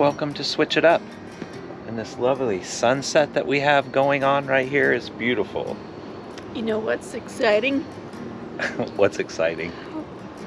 welcome to Switch It Up. And this lovely sunset that we have going on right here is beautiful. You know what's exciting? What's exciting?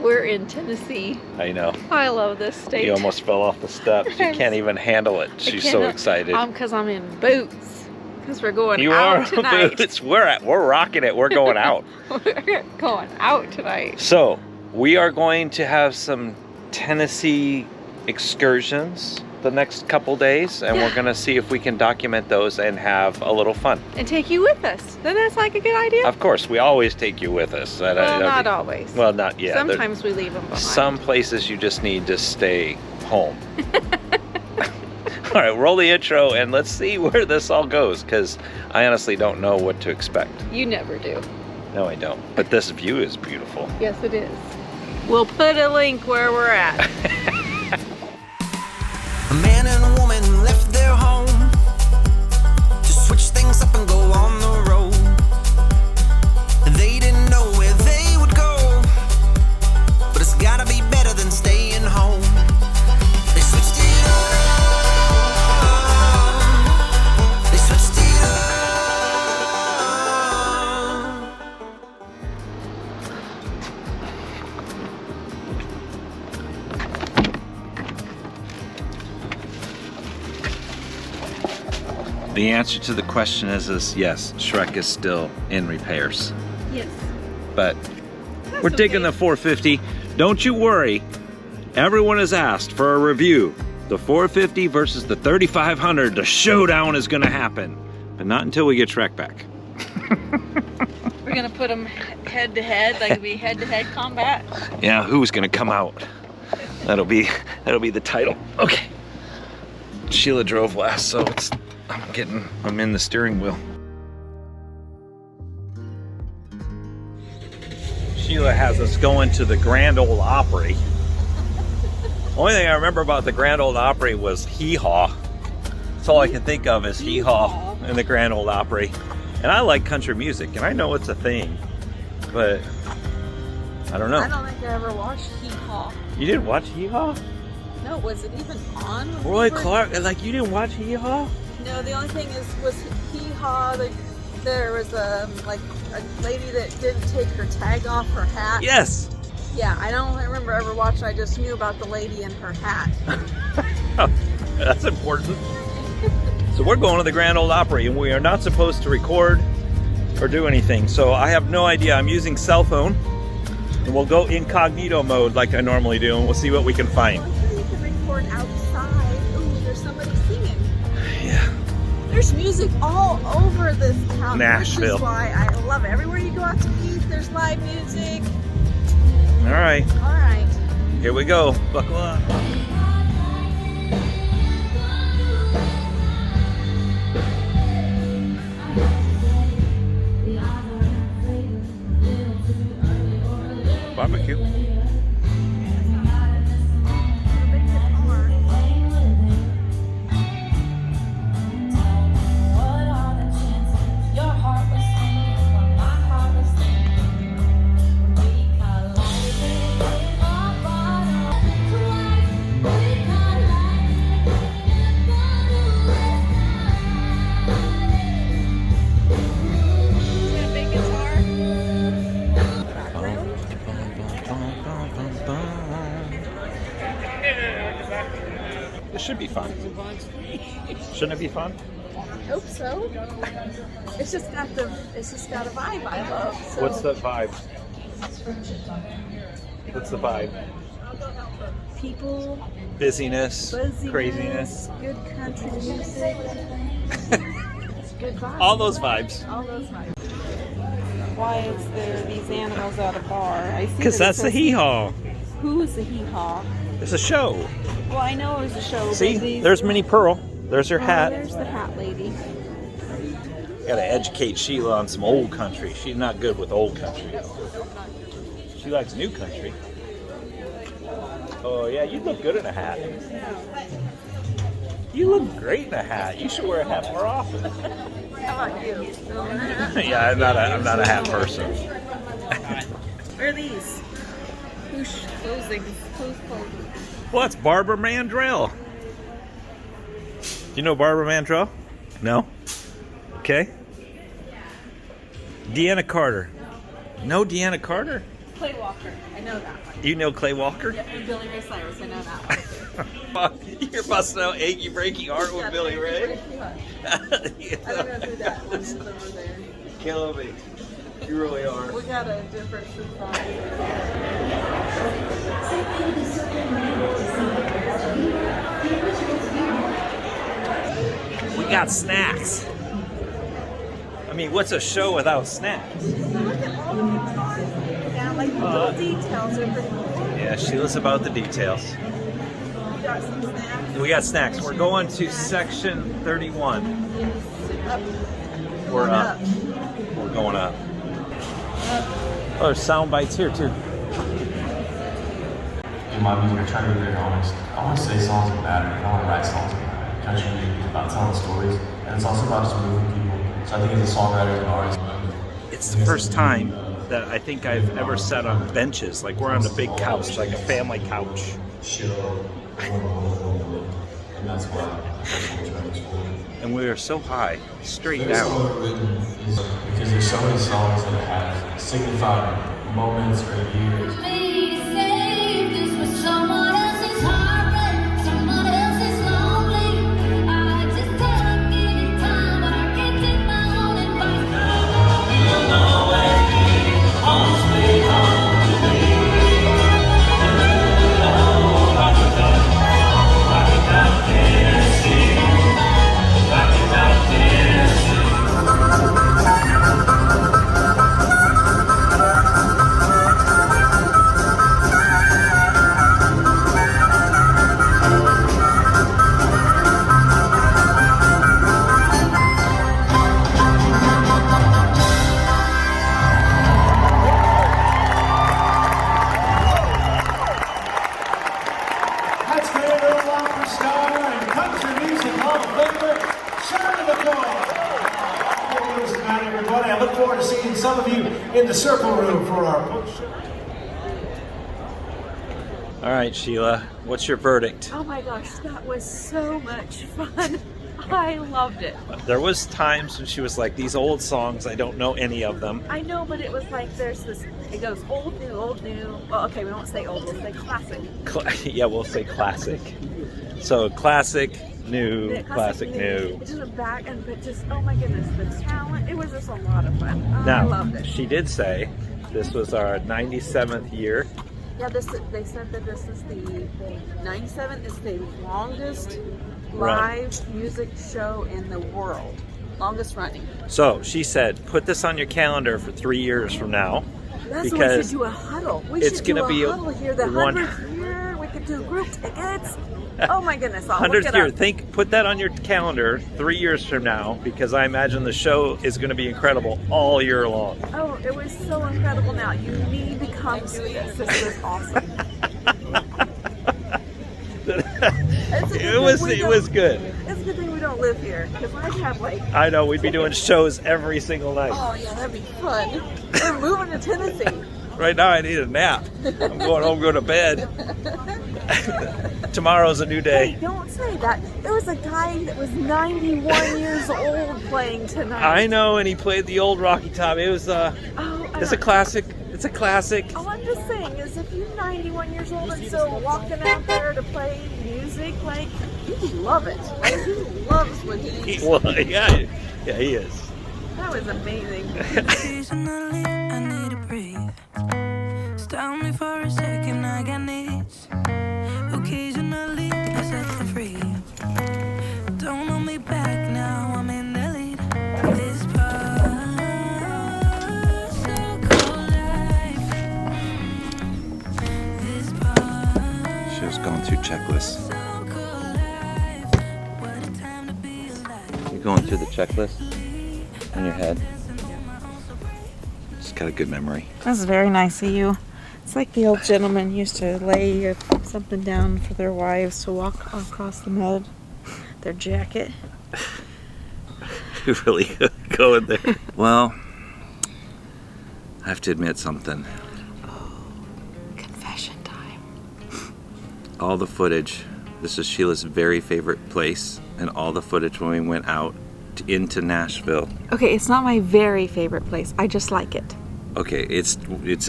We're in Tennessee. I know. I love this state. You almost fell off the steps. You can't even handle it. She's so excited. Because I'm in boots. Because we're going you out tonight. You are boots. We're rocking it. We're going out. We're going out tonight. So we are going to have some Tennessee excursions the next couple days, and we're going to see if we can document those and have a little fun. And take you with us. Then that's like a good idea. Of course, we always take you with us. Well, not always. Well, not yet. Sometimes we leave them behind. Some places you just need to stay home. All right, roll the intro and let's see where this all goes, because I honestly don't know what to expect. You never do. No, I don't. But this view is beautiful. Yes, it is. We'll put a link where we're at. A man and a woman left their home to switch things up and go on the road. They didn't know where they would go, but it's gotta be better than staying home. They switched it up. They switched it The answer to the question is yes, Shrek is still in repairs. Yes. But we're digging the 450. Don't you worry. Everyone has asked for a review. The 450 versus the 3500. The showdown is going to happen. But not until we get Shrek back. We're going to put them head to head, like it'll be head to head combat. Yeah, who's going to come out? That'll be the title. Okay. Sheila drove last, so I'm in the steering wheel. Sheila has us going to the Grand Old Opry. Only thing I remember about the Grand Old Opry was hee-haw. That's all I can think of is hee-haw in the Grand Old Opry. And I like country music, and I know it's a thing, but I don't know. I don't think I ever watched hee-haw. You didn't watch hee-haw? No, was it even on? Roy Clark, like you didn't watch hee-haw? No, the only thing was hee-haw. There was like a lady that didn't take her tag off her hat. Yes. Yeah, I don't remember ever watching. I just knew about the lady and her hat. That's important. So we're going to the Grand Old Opry, and we are not supposed to record or do anything. So I have no idea. I'm using cell phone, and we'll go incognito mode like I normally do, and we'll see what we can find. You can record outside. Ooh, there's somebody singing. Yeah. There's music all over this town. Nashville. Which is why I love it. Everywhere you go out to eat, there's live music. All right. All right. Here we go. Buckle up. Barbecue. This should be fun. Shouldn't it be fun? I hope so. It's just got a vibe I love. So. What's the vibe? What's the vibe? People, busyness, buzziness, craziness, good country music. It's good vibes. all those vibes. All those vibes. Why is there these animals at a bar? I see. Because that's the hee-haw. Who is the hee-haw? It's a show. Well, I know it was a show. See, there's Minnie Pearl. There's her hat. There's the hat lady. Gotta educate Sheila on some old country. She's not good with old country. She likes new country. Oh yeah, you look good in a hat. You look great in a hat. You should wear a hat more often. How about you? Yeah, I'm not a hat person. Where are these? Who's closing? Who's closing? Well, it's Barbara Mandrell. Do you know Barbara Mandrell? No? Okay. Deanna Carter. No Deanna Carter? Clay Walker. I know that one. You know Clay Walker? Yeah, and Billy Ray Cyrus. I know that one. You're busting out Achy Breaky Heart with Billy Ray? I don't know who that one is over there. Killing me. You really are. We got a different surprise. We got snacks. I mean, what's a show without snacks? Look at all the guitars. Yeah, like the little details are pretty cool. Yeah, Sheila's about the details. We got some snacks. We got snacks. We're going to section 31. Up. We're up. We're going up. Oh, there's sound bites here too. In my music, I try to be very honest. I want to say songs that matter. I want to write songs that matter. Country music is about telling stories, and it's also about just moving people. So I think as a songwriter and artist, It's the first time that I think I've ever sat on benches. Like we're on a big couch, like a family couch. chill, and that's why I'm trying to explore. And we are so high, straight Because down. there's so many songs that have signified moments or years. Please save this for someone else's heartbreak, someone else's lonely. I just can't give it time, but I can't take my own advice. You'll always be home, sweet home to me. Oh, rock it down, Tennessee. Rock it down, Tennessee. Let's get a little opera star and country music hall of famer, 𝗁𝗲𝗵𝗶. Ladies and gentlemen, everybody, I look forward to seeing some of you in the circle room for our post-show. All right, Sheila, what's your verdict? Oh my gosh, that was so much fun. I loved it. There was times when she was like, these old songs, I don't know any of them. I know, but it was like there's this, it goes old, new, old, new. Well, okay, we won't say old, we'll say classic. Yeah, we'll say classic. So classic, new, classic, new. It just back and but just, oh my goodness, the talent. It was just a lot of fun. I Now, loved it. she did say this was our 97th year. Yeah, they said that this is the 97 is the longest Right. live music show in the world. Longest running. So she said, put this on your calendar for 3 years from now. That's Because what we should do a huddle. We it's should do gonna a be a huddle here. The one- 100th year. We could do group tickets. Oh my goodness! I'll look 100th it year. up. Put that on your calendar 3 years from now, because I imagine the show is going to be incredible all year long. Oh, it was so incredible! Now you need to come to this. This was awesome. It was good. It's a good thing we don't live here, because I'd have like, I know, we'd be doing shows every single night. oh yeah, that'd be fun. We're moving to Tennessee. Right now I need a nap. I'm going home, going to bed. Tomorrow's a new Hey, day. don't say that. There was a guy that was 91 years old playing tonight. I know, and he played the old Rocky Top. It was it's a classic. It's a classic. All I'm just saying is if you're 91 years old and still walking out there to play music, like, you love it. Like, he loves what he Well, yeah, he is. That was amazing. Occasionally, I need to breathe. Stop me for a second, I got needs. Occasionally, I set them free. Don't hold me back now, I'm in the lead. This particle life. This She was going through checklists. particle life. What a time to be alive. You're going through the checklist in your head. Just got a good memory. That's very nice of you. It's like the old gentlemen used to lay something down for their wives to walk across the mud. Their jacket. You really going there? Well, I have to admit something. Confession time. All the footage This is Sheila's very favorite place, and all the footage when we went out into Nashville. Okay, it's not my very favorite place. I just like it. Okay, it's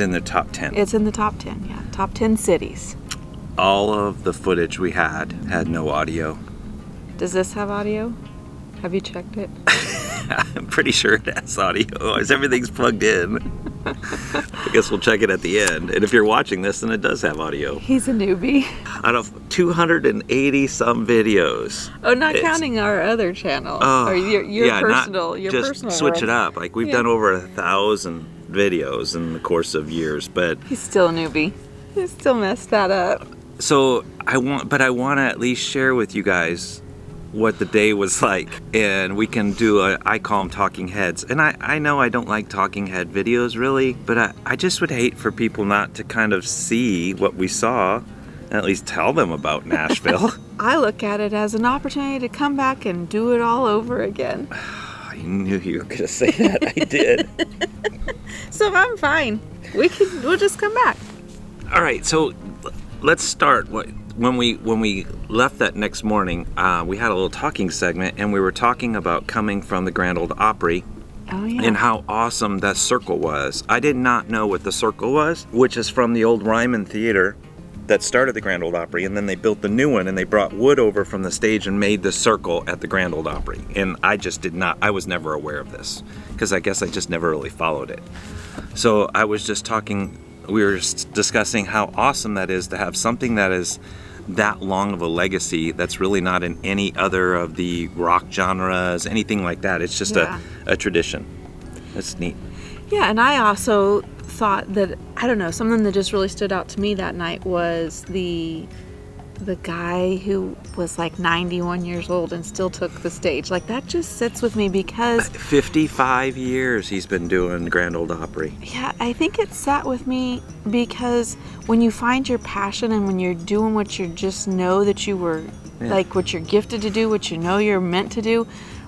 in the top 10. It's in the top 10, yeah. Top 10 cities. All of the footage we had no audio. Does this have audio? Have you checked it? I'm pretty sure it has audio, as everything's plugged in. I guess we'll check it at the end. And if you're watching this, then it does have audio. He's a newbie. Out of 280 some videos. Oh, not counting our other channel. Oh, or your yeah, personal. Your just personal switch world. it up. Like we've done over 1,000 videos in the course of years, but He's still a newbie. He still messed that up. so I want to at least share with you guys what the day was like, and we can do I call them talking heads. And I know I don't like talking head videos really, but I just would hate for people not to kind of see what we saw and at least tell them about Nashville. I look at it as an opportunity to come back and do it all over again. I knew you were gonna say that. I did. So I'm fine. We'll just come back. All right, so let's start. When we left that next morning, we had a little talking segment, and we were talking about coming from the Grand Old Opry. Oh yeah. And how awesome that circle was. I did not know what the circle was, which is from the old Ryman Theater that started the Grand Old Opry, and then they built the new one, and they brought wood over from the stage and made the circle at the Grand Old Opry. And I was never aware of this, because I guess I just never really followed it. So I was just we were discussing how awesome that is to have something that is that long of a legacy that's really not in any other of the rock genres, anything like that. It's just a tradition. That's neat. Yeah, and I also thought that, I don't know, something that just really stood out to me that night was the guy who was like 91 years old and still took the stage. Like, that just sits with me because 55 years he's been doing Grand Old Opry. yeah, I think it sat with me because when you find your passion and when you're doing what you just know that you were, like what you're gifted to do, what you know you're meant to do,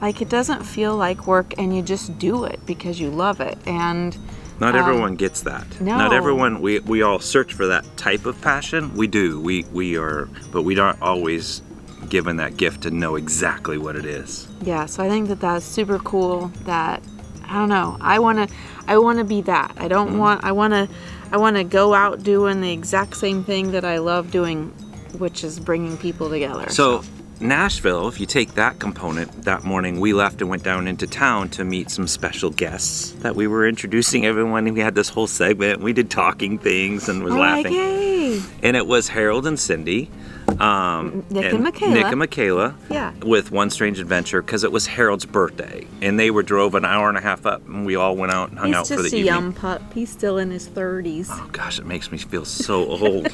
like it doesn't feel like work and you just do it because you love it. And not everyone gets that. No. Not everyone, we all search for that type of passion. We do, we are, but we aren't always given that gift to know exactly what it is. yeah, so I think that that's super cool that, I don't know, I want to be that. I don't want, I want to go out doing the exact same thing that I love doing, which is bringing people together. So Nashville, if you take that component, that morning we left and went down into town to meet some special guests that we were introducing everyone. We had this whole segment. We did talking things and was laughing. Hey. And it was Harold and Cindy. Nick and Michaela. Nick and Michaela. Yeah. With One Strange Adventure, because it was Harold's birthday. And they drove an hour and a half up, and we all went out and hung out for the evening. He's just a young pup. He's still in his 30s. Oh gosh, it makes me feel so old.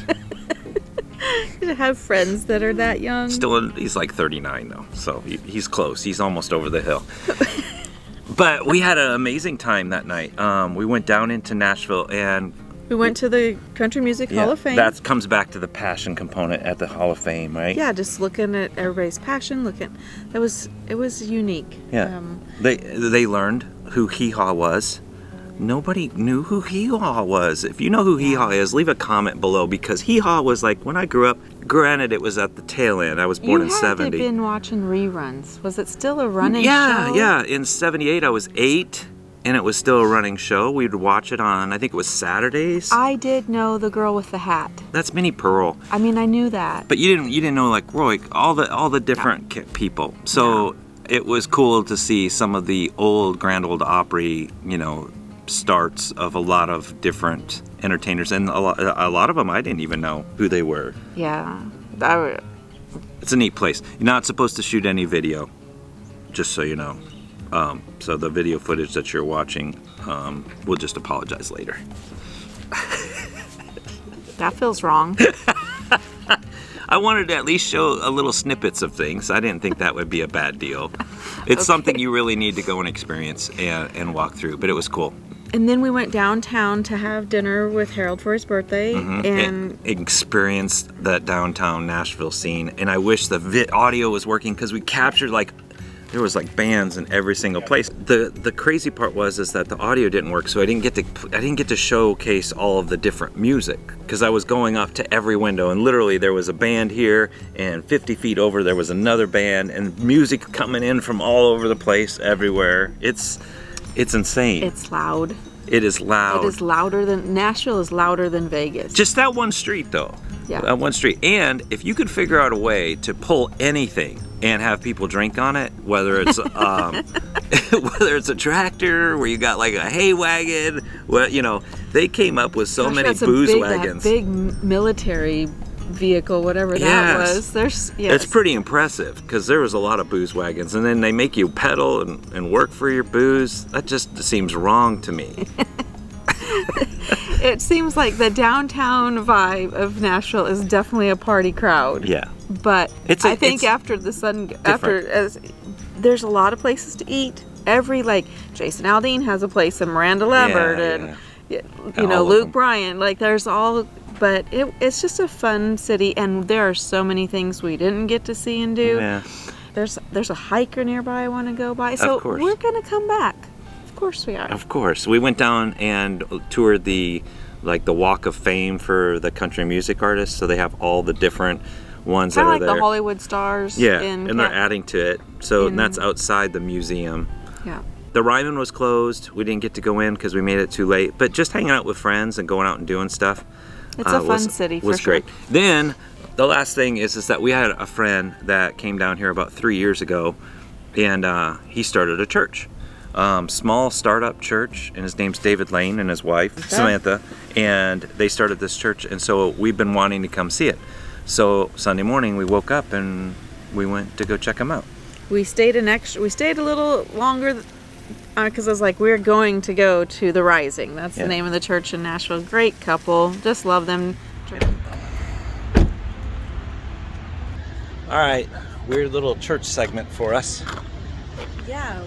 To have friends that are that young. He's like 39 though, so he's close. He's almost over the hill. But we had an amazing time that night. We went down into Nashville and We went to the Country Music Hall of Fame. That comes back to the passion component at the Hall of Fame, right? Yeah, just looking at everybody's passion. It was unique. Yeah. They learned who 𝐻𝐻 was. Nobody knew who 𝐻𝐻 was. If you know who 𝐻𝐻 is, leave a comment below, because 𝐻𝐻 was like when I grew up. Granted, it was at the tail end. I was born in 70. You had been watching reruns. Was it still a running show? Yeah. In 78, I was 8, and it was still a running show. We'd watch it on, I think it was Saturdays. I did know the girl with the hat. That's Minnie Pearl. I mean, I knew that. But you didn't know like Roy, all the different people. So it was cool to see some of the old Grand Old Opry, starts of a lot of different entertainers, and a lot of them I didn't even know who they were. Yeah. It's a neat place. You're not supposed to shoot any video, just so you know. So the video footage that you're watching, we'll just apologize later. That feels wrong. I wanted to at least show a little snippets of things. I didn't think that would be a bad deal. It's something you really need to go and experience and walk through, but it was cool. And then we went downtown to have dinner with Harold for his birthday, and experienced that downtown Nashville scene. And I wish the audio was working, because we captured like There was like bands in every single place. The crazy part was that the audio didn't work, so I didn't get to showcase all of the different music because I was going up to every window, and literally there was a band here, and 50 feet over there was another band, and music coming in from all over the place, everywhere. It's insane. It's loud. It is loud. It is louder than Nashville is louder than Vegas. Just that one street though. Yeah. That one street. And if you could figure out a way to pull anything and have people drink on it, whether it's whether it's a tractor where you got like a hay wagon, well, you know, they came up with so Gosh, many that's booze that wagons. big military vehicle, whatever that was. Yes. It's pretty impressive because there was a lot of booze wagons, and then they make you pedal and work for your booze. That just seems wrong to me. It seems like the downtown vibe of Nashville is definitely a party crowd. Yeah. But I think it's after the sun, there's a lot of places to eat. Every, like, Jason Aldean has a place, and Miranda Lambert, and you know, Luke Bryan. Like, there's all, but it's just a fun city, and there are so many things we didn't get to see and do. Yeah. There's a hiker nearby I want to go by, so course. we're gonna come back. Of course we are. Of course. We went down and toured the Walk of Fame for the country music artists. So they have all the different ones that Kind are of like there. the Hollywood stars. Yeah, and they're adding to it. So and that's outside the museum. Yeah. The Ryman was closed. We didn't get to go in because we made it too late. But just hanging out with friends and going out and doing stuff. It's a fun city for was sure. great. Then the last thing is that we had a friend that came down here about 3 years ago, and he started a church. Small startup church, and his name's David Lane and his wife Samantha, and they started this church, and so we've been wanting to come see it. So Sunday morning we woke up and we went to go check them out. We stayed a little longer because I was like, we're going to go to the Rising. That's the name of the church in Nashville. Great couple, just love them. All right, weird little church segment for us. Yeah,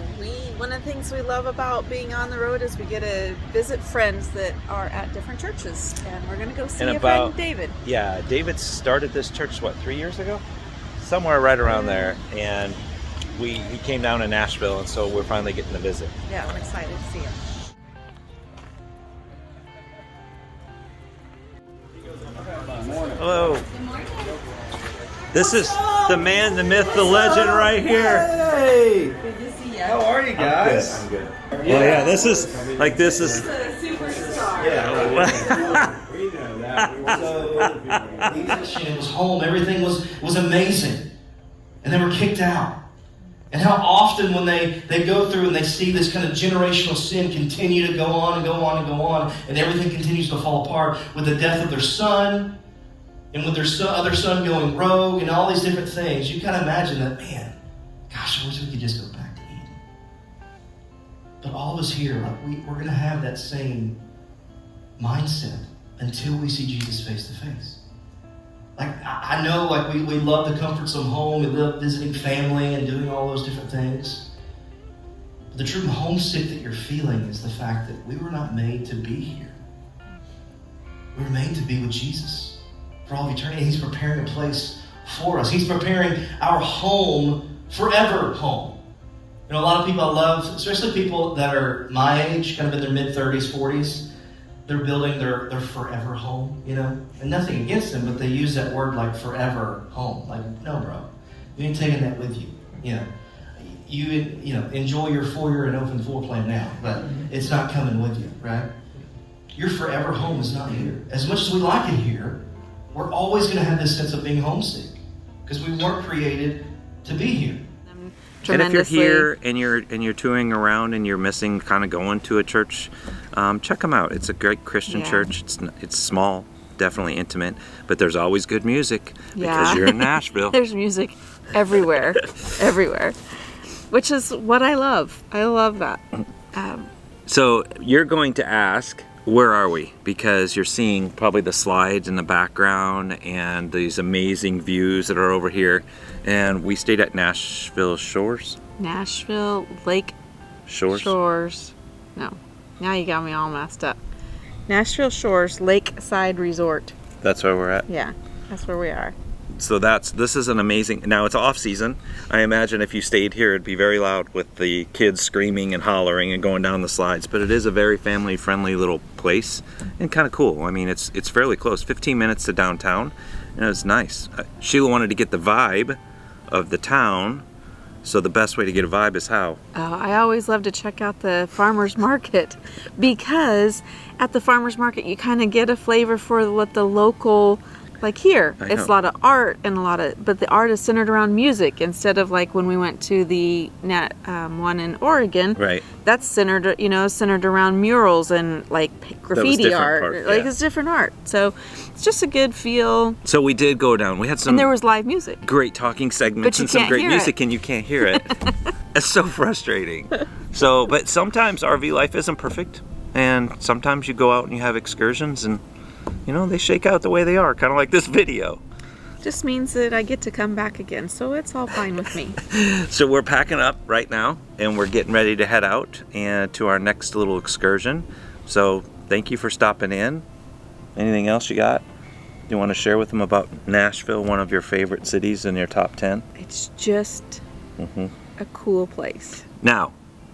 one of the things we love about being on the road is we get to visit friends that are at different churches, and we're going to go see a friend, David. Yeah, David started this church, 3 years ago? Somewhere right around there, and he came down to Nashville, and so we're finally getting to visit. Yeah, I'm excited to see him. Hello. This is the man, the myth, the legend right here. Hey! How are you guys? I'm good. Well, yeah, this is. Yeah. We know that. It was home. Everything was amazing. And they were kicked out. And how often when they go through and they see this kind of generational sin continue to go on and go on and go on, and everything continues to fall apart with the death of their son, and with their other son going rogue and all these different things, you kind of imagine that, man, gosh, I wish we could just go back to Eden. But all of us here, we're going to have that same mindset until we see Jesus face to face. Like, I know, like, we love the comforts of home, we love visiting family and doing all those different things. But the true homesick that you're feeling is the fact that we were not made to be here. We were made to be with Jesus for all of eternity. He's preparing a place for us. He's preparing our home, forever home. You know, a lot of people I love, especially people that are my age, kind of in their mid-30s, 40s, they're building their forever home, you know? And nothing against them, but they use that word like forever home. Like, no, bro. You ain't taking that with you. You know, you enjoy your 4-year and open floor plan now, but it's not coming with you, right? Your forever home is not here. As much as we like it here, we're always going to have this sense of being homesick because we weren't created to be here. And if you're here and you're touring around and you're missing kind of going to a church, check them out. It's a great Christian church. It's small, definitely intimate, but there's always good music because you're in Nashville. There's music everywhere, everywhere, which is what I love. I love that. So you're going to ask, where are we? Because you're seeing probably the slides in the background and these amazing views that are over here. And we stayed at Nashville Shores. Nashville Lake Shores. Shores. No, now you got me all messed up. Nashville Shores Lakeside Resort. That's where we're at. Yeah, that's where we are. So this is an amazing, now it's off season. I imagine if you stayed here it'd be very loud with the kids screaming and hollering and going down the slides, but it is a very family friendly little place and kind of cool. I mean, it's fairly close, 15 minutes to downtown, and it's nice. Sheila wanted to get the vibe of the town, so the best way to get a vibe is how? I always love to check out the farmer's market, because at the farmer's market you kind of get a flavor for what the local, like here, it's a lot of art and but the art is centered around music instead of like when we went to the one in Oregon. Right. That's centered, centered around murals and like graffiti art. Part, like yeah. it's different art. So it's just a good feel. So we did go down. We had some. And there was live music. Great talking segments and some great music, and you can't hear it. It's so frustrating. So, but sometimes RV life isn't perfect, and sometimes you go out and you have excursions and. They shake out the way they are, kind of like this video. Just means that I get to come back again, so it's all fine with me. So we're packing up right now, and we're getting ready to head out and to our next little excursion. So thank you for stopping in. Anything else you got? You want to share with them about Nashville, one of your favorite cities in your top 10? It's just a cool place. Now,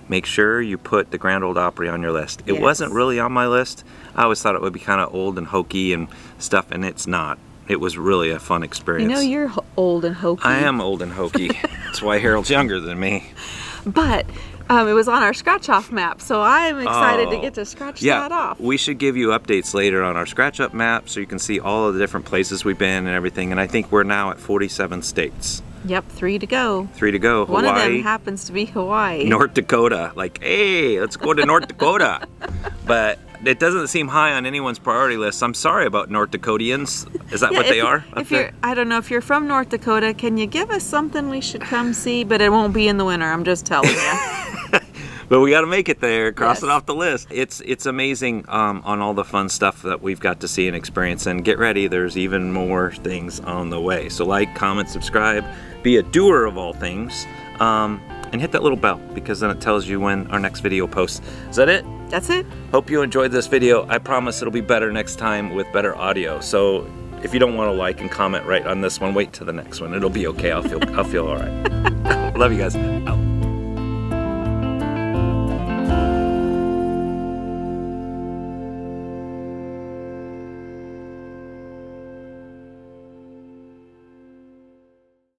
make sure you put the Grand Old Opry on your list. It Yes. wasn't really on my list. I always thought it would be kind of old and hokey and stuff, and it's not. It was really a fun experience. You're old and hokey. I am old and hokey. That's why Harold's younger than me. But it was on our scratch-off map, so I'm excited to get to scratch that off. We should give you updates later on our scratch-up map so you can see all of the different places we've been and everything, and I think we're now at 47 states. Yep, 3 to go. 3 to go. One Hawaii, of them happens to be Hawaii. North Dakota. Like, hey, let's go to North Dakota. But it doesn't seem high on anyone's priority list. I'm sorry about North Dakotians. Is that what they are? I don't know if you're from North Dakota, can you give us something we should come see? But it won't be in the winter, I'm just telling you. But we got to make it there, cross it Yes. off the list. It's amazing on all the fun stuff that we've got to see and experience. And get ready, there's even more things on the way. So like, comment, subscribe, be a doer of all things, and hit that little bell, because then it tells you when our next video posts. Is that it? That's it. Hope you enjoyed this video. I promise it'll be better next time with better audio. So if you don't want to like and comment right on this one, wait till the next one. It'll be okay. I'll feel all right. Love you guys. Out.